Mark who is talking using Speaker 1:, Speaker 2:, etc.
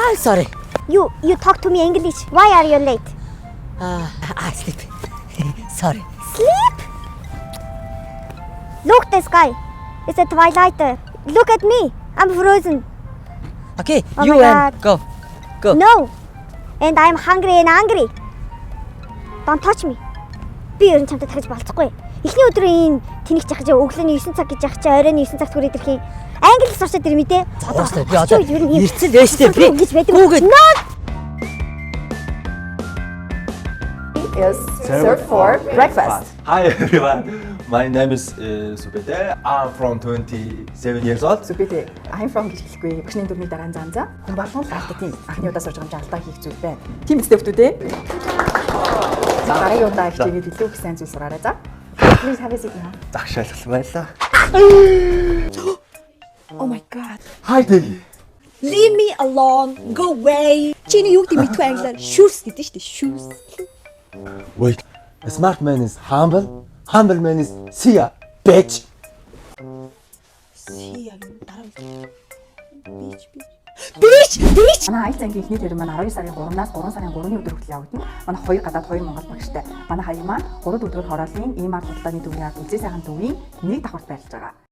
Speaker 1: I'm sorry.
Speaker 2: You talk to me English. Why are you late?
Speaker 1: I sleep. Sorry.
Speaker 2: Sleep? Look the sky. It's a twilight. Look at me. I'm frozen.
Speaker 1: Okay,
Speaker 2: Oh
Speaker 1: you
Speaker 2: my
Speaker 1: and
Speaker 2: God.
Speaker 1: go.
Speaker 2: No. And I'm hungry and angry. Don't touch me. Би ерөн чамтай тагж болцохгүй. Эхний өдрийн тэнийх жахаж өглөөний 9 цаг гэж жахаж оройн 9 цагт хүрээд ирэхийн англи сурчаад ирмэ дээ.
Speaker 1: Зоостой би одоо эрцэл байж тээ би.
Speaker 2: Гэж байдаг.
Speaker 1: Гүүгээд
Speaker 3: Is served for breakfast.
Speaker 4: Hi everyone, my name is Subete. I'm from 27 years old.
Speaker 3: Зүбэдэ I'm from гэж хэлэхгүй. Багшны дөрмийн дараа занзаа. Хүн болгон л алдаа тийм анхны удаа сурж байгаа юм чи алдаа хийх зүйл байна. Тийм үстэй хүмүүдээ. За дараагийн удаа их тэгээд илүү их сайн зүйл сураарай за. Please have a seat now.
Speaker 4: Зах шалгалсан байлаа.
Speaker 3: Oh my god.
Speaker 4: Hi Degi.
Speaker 5: Leave me alone. Go away. Чиний юу гэдэг мэдгүй англиар shoes гэдэг шүү дээ. Shoes.
Speaker 4: Wait, a smart man is humble. Humble man is see ya, bitch.
Speaker 5: See яг дараа Bitch.
Speaker 3: Манай айлц ангийн ихний тэр маань 12 сарын 3-наас 3 сарын 3-ны өдөр хүртэл явагдана. Манай 2 гадаад 2 Монгол багштай. Манай хаяг маань 3 4 хорооллын ийм арга худалдааны төвийн ард үзээ сайхан төвийн нэг давхарт байлж байгаа.